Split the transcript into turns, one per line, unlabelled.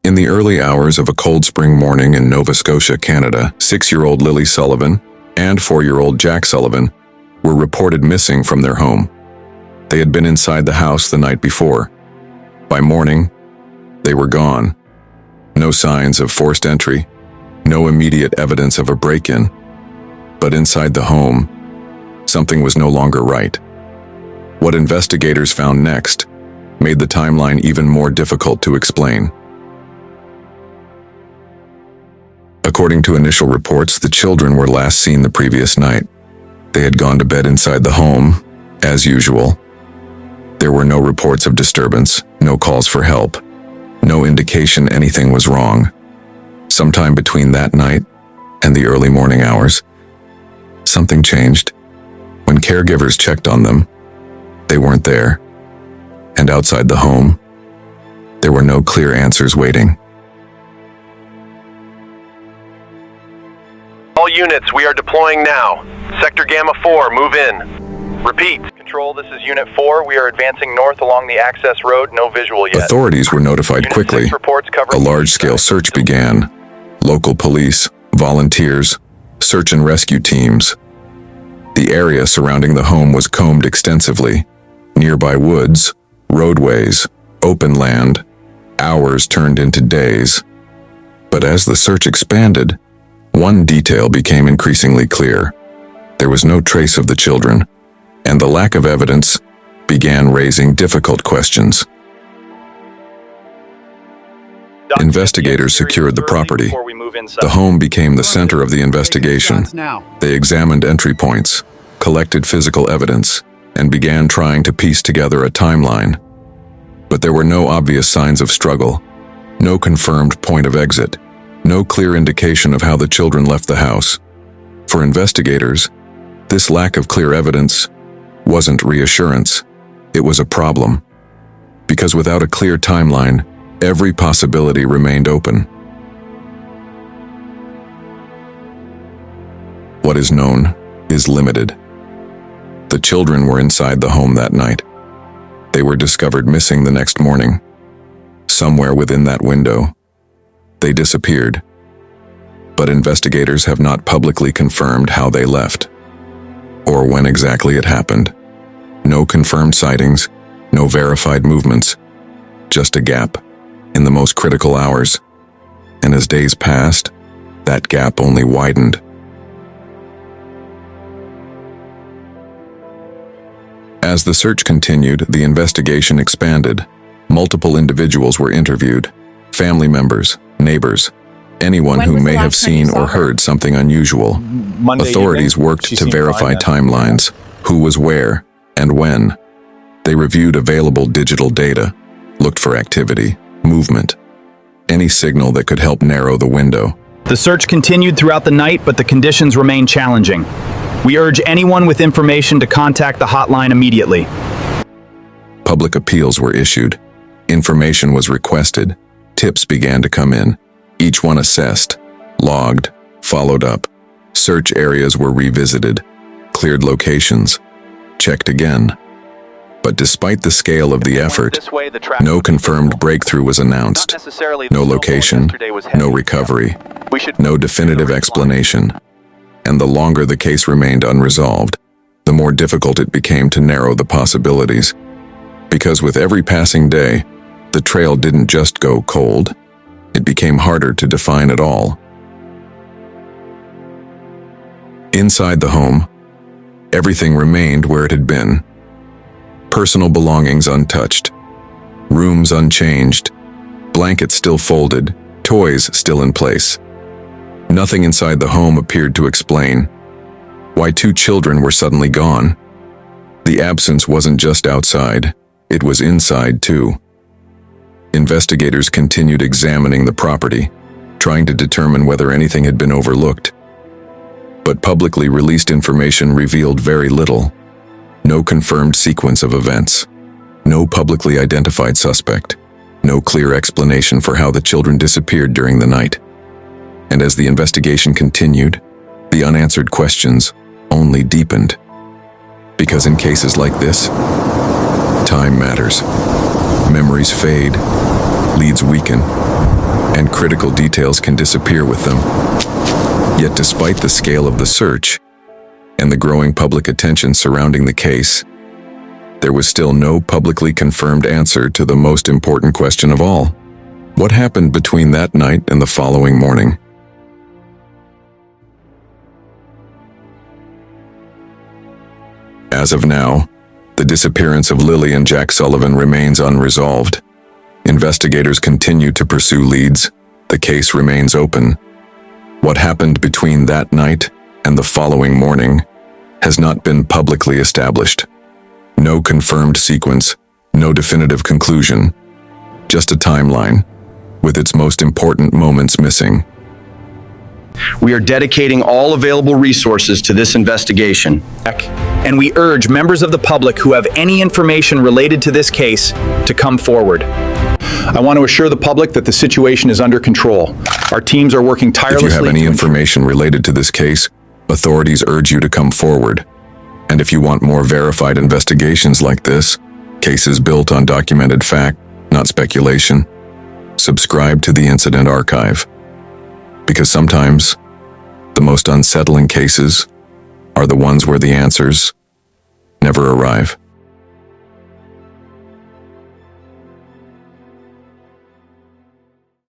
In the early hours of a cold spring morning in Nova Scotia, Canada, 6-year-old Lilly Sullivan and 4-year-old Jack Sullivan were reported missing from their home. They had been inside the house the night before. By morning, they were gone. No signs of forced entry, no immediate evidence of a break-in. But inside the home, something was no longer right. What investigators found next made the timeline even more difficult to explain. According to initial reports, the children were last seen the previous night. They had gone to bed inside the home, as usual. There were no reports of disturbance, no calls for help, no indication anything was wrong. Sometime between that night and the early morning hours, something changed. When caregivers checked on them, they weren't there. And outside the home, there were no clear answers waiting.
All units, we are deploying now. Sector Gamma 4, move in. Repeat. Control, this is Unit 4. We are advancing north along the access road. No visual yet.
Authorities were notified quickly. A large-scale search began. Local police, volunteers, search and rescue teams. The area surrounding the home was combed extensively. Nearby woods, roadways, open land. Hours turned into days. But as the search expanded, one detail became increasingly clear. There was no trace of the children, and the lack of evidence began raising difficult questions. Investigators secured the property. The home became the center of the investigation. They examined entry points, collected physical evidence, and began trying to piece together a timeline. But there were no obvious signs of struggle, no confirmed point of exit, no clear indication of how the children left the house. For investigators, this lack of clear evidence wasn't reassurance, it was a problem. Because without a clear timeline, every possibility remained open. What is known is limited. The children were inside the home that night. They were discovered missing the next morning. Somewhere within that window, they disappeared. But investigators have not publicly confirmed how they left, or when exactly it happened. No confirmed sightings, no verified movements, just a gap in the most critical hours. And as days passed, that gap only widened. As the search continued, the investigation expanded. Multiple individuals were interviewed, family members, neighbors, anyone who may have seen or heard something unusual. Authorities worked to verify timelines, who was where and when. They reviewed available digital data, looked for activity, movement, any signal that could help narrow the window.
The search continued throughout the night, but the conditions remained challenging. We urge anyone with information to contact the hotline immediately.
Public appeals were issued. Information was requested. Tips began to come in. Each one assessed, logged, followed up. Search areas were revisited, cleared locations, checked again. But despite the scale of the effort, no confirmed breakthrough was announced. No location, no recovery, no definitive explanation. And the longer the case remained unresolved, the more difficult it became to narrow the possibilities. Because with every passing day, the trail didn't just go cold. It became harder to define at all. Inside the home, everything remained where it had been. Personal belongings untouched, rooms unchanged, blankets still folded, toys still in place. Nothing inside the home appeared to explain why 2 children were suddenly gone. The absence wasn't just outside, it was inside too. Investigators continued examining the property, trying to determine whether anything had been overlooked. But publicly released information revealed very little. No confirmed sequence of events, no publicly identified suspect, no clear explanation for how the children disappeared during the night. And as the investigation continued, the unanswered questions only deepened. Because in cases like this, time matters. Memories fade, leads weaken, and critical details can disappear with them. Yet despite the scale of the search and the growing public attention surrounding the case, there was still no publicly confirmed answer to the most important question of all. What happened between that night and the following morning? As of now, the disappearance of Lilly and Jack Sullivan remains unresolved. Investigators continue to pursue leads. The case remains open. What happened between that night and the following morning has not been publicly established. No confirmed sequence, no definitive conclusion, just a timeline, with its most important moments missing.
We are dedicating all available resources to this investigation.
And we urge members of the public who have any information related to this case to come forward. I want to assure the public that the situation is under control. Our teams are working tirelessly.
If you have any information related to this case, authorities urge you to come forward. And if you want more verified investigations like this, cases built on documented fact, not speculation, subscribe to the Incident Archive. Because sometimes, the most unsettling cases are the ones where the answers never arrive.